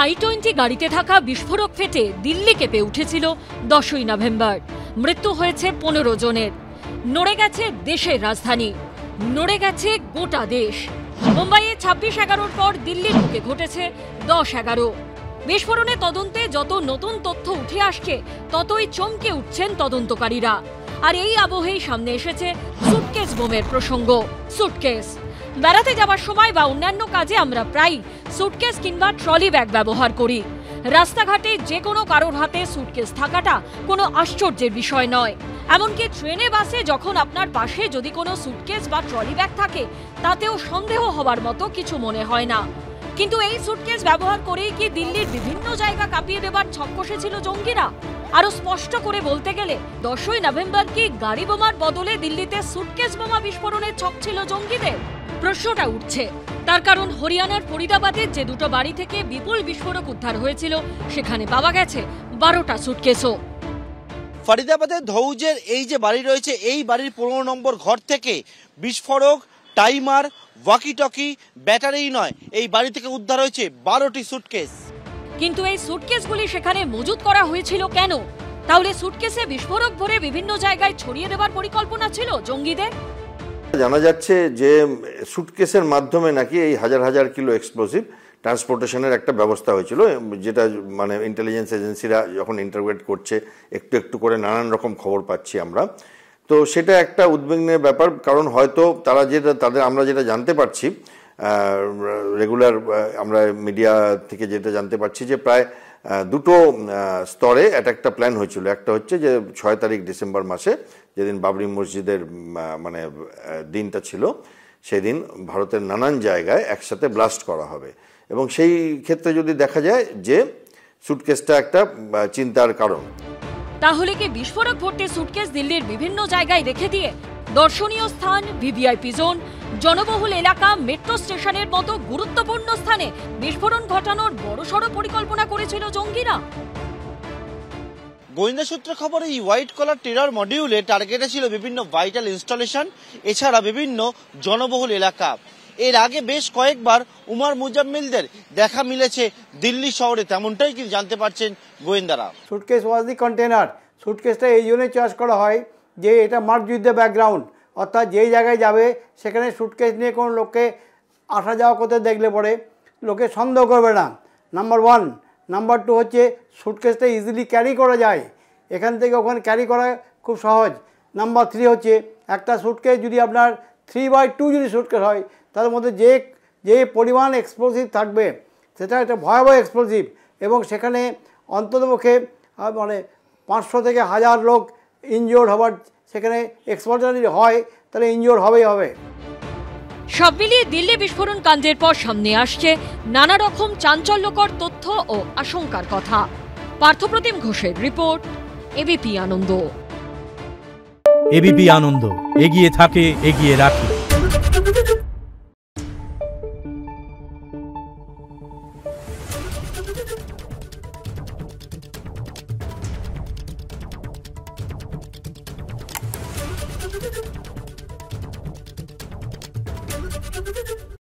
i20 গাড়িতে থাকা বিস্ফোরক ফেটে দিল্লি কেঁপে উঠেছিল 10ই নভেম্বর। মৃত্যু হয়েছে 15 জনের। নড়ে গেছে দেশের রাজধানী, নড়ে গেছে গোটা দেশ। মুম্বাইয়ে 26/11-র পর দিল্লির বুকে ঘটেছে 10/11। বিস্ফোরণের তদন্তে যত নতুন তথ্য উঠে আসছে ততই চমকে উঠছেন তদন্তকারীরা। আর এই আবহেই সামনে এসেছে সুটকেস বোমের প্রসঙ্গ। সুটকেস বেড়াতে যাওয়ার সময় বা অন্যান্য কাজে আমরা প্রায় সুটকেস কিংবা ট্রলি ব্যাগ ব্যবহার করি। রাস্তাঘাটে যে কোনো কারোর হাতে সুটকেস থাকাটা কোনো আশ্চর্যের বিষয় নয়। এমনকি ট্রেনে বাসে যখন আপনার পাশে যদি কোনো সুটকেস বা ট্রলি ব্যাগ থাকে তাতেও সন্দেহ হবার মতো কিছু মনে হয় না। কিন্তু এই সুটকেস ব্যবহার করেই কি দিল্লির বিভিন্ন জায়গা কাঁপিয়ে দেবার ছক কষেছিল জঙ্গিরা? আরো স্পষ্ট করে বলতে গেলে 10ই নভেম্বর কি গাড়ি বোমার বদলে দিল্লিতে সুটকেস বোমা বিস্ফোরণের ছক ছিল জঙ্গিদের? প্রশ্নটা উঠছে। তার কারণ হরিয়ানার ফরিদাবাদের যে দুটো বাড়ি থেকে বিপুল বিস্ফোরক উদ্ধার হয়েছিল সেখানে পাওয়া গেছে 12টা সুটকেসও। ফরিদাবাদের ধৌজের এই যে বাড়ি রয়েছে এই বাড়ির 15 নম্বর ঘর থেকে বিস্ফোরক, টাইমার, ওয়াকিটকি, ব্যাটারি নয়, এই বাড়ি থেকে উদ্ধার হয়েছে 12টি সুটকেস। কিন্তু এই সুটকেসগুলি সেখানে মজুত করা হয়েছিল কেন? তাহলে সুটকেসে বিস্ফোরক ভরে বিভিন্ন জায়গায় ছড়িয়ে দেবার পরিকল্পনা ছিল জঙ্গিদের? জানা যাচ্ছে যে সুটকেসের মাধ্যমে নাকি এই হাজার হাজার কিলো এক্সপ্লোসিভ ট্রান্সপোর্টেশনের একটা ব্যবস্থা হয়েছিল, যেটা মানে ইন্টেলিজেন্স এজেন্সিরা যখন ইন্টারোগেট করছে একটু একটু করে নানান রকম খবর পাচ্ছি আমরা। তো সেটা একটা উদ্বিগ্নের ব্যাপার, কারণ হয়তো তারা আমরা যেটা জানতে পারছি রেগুলার আমরা মিডিয়া থেকে যেটা জানতে পারছি যে প্রায় দুটো স্তরে একটা প্ল্যান হয়েছিল। একটা হচ্ছে যে 6 তারিখ ডিসেম্বর মাসে যেদিন বাবরি মসজিদের মানে দিনটা ছিল, সেদিন ভারতের নানান জায়গায় একসাথে ব্লাস্ট করা হবে। এবং সেই ক্ষেত্রে যদি দেখা যায় যে সুটকেসটা একটা চিন্তার কারণ। তাহলে কি বিস্ফোরক ভর্তি সুটকেস দিল্লির বিভিন্ন জায়গায় রেখে দিয়ে দর্শনীয় স্থান, ভিভিআইপি জোন, জনবহুল এলাকা, মেট্রো স্টেশনের মতো গুরুত্বপূর্ণ স্থানে বিস্ফোরণ ঘটানোর বড়সড় পরিকল্পনা করেছিল জঙ্গিরা? গোয়েন্দা সূত্রে খবর, এই হোয়াইট কলার টেরর মডিউলে টার্গেটে ছিল বিভিন্ন ভাইটাল ইনস্টলেশন, এছাড়া বিভিন্ন জনবহুল এলাকা। এর আগে বেশ কয়েকবার উমর মুজাম্মিলদের দেখা মিলেছে দিল্লি শহরে, তেমনটাই কিন্তু জানতে পারছেন গোয়েন্দারা। সুটকেস ওয়াজ দি কন্টেনার। সুটকেসটা এই জন্যই চয়েস করা হয় যে এটা মার্কড উইথ দ্য ব্যাকগ্রাউন্ড, অর্থাৎ যেই জায়গায় যাবে সেখানে সুটকেস নিয়ে কোনো লোককে আসা যাওয়া করতে দেখলে পরে লোকে সন্দেহ করবে না, নাম্বার 1। নাম্বার 2 হচ্ছে সুটকেসটা ইজিলি ক্যারি করা যায়, এখান থেকে ওখানে ক্যারি করা খুব সহজ। নাম্বার 3 হচ্ছে একটা সুটকেস যদি আপনার 3/2 যদি সুটকেস হয় তার মধ্যে যে পরিমাণ এক্সপ্লোসিভ থাকবে সেটা একটা ভয়াবহ এক্সপ্লোসিভ, এবং সেখানে অন্ততপক্ষে মানে 500 থেকে 1000 লোক ইনজিওর্ড হবার, সেখানে এক্সপ্লোশন যদি হয় তাহলে ইনজিওর্ড হবেই হবে। সব মিলিয়ে দিল্লি বিস্ফোরণ কাণ্ডের পর সামনে আসছে নানা রকম চাঞ্চল্যকর তথ্য ও আশঙ্কার কথা। পার্থপ্রতিম ঘোষের রিপোর্ট, এবিপি আনন্দ। এবিপি আনন্দ, এগিয়ে থাকে, এগিয়ে রাখে। Thank you.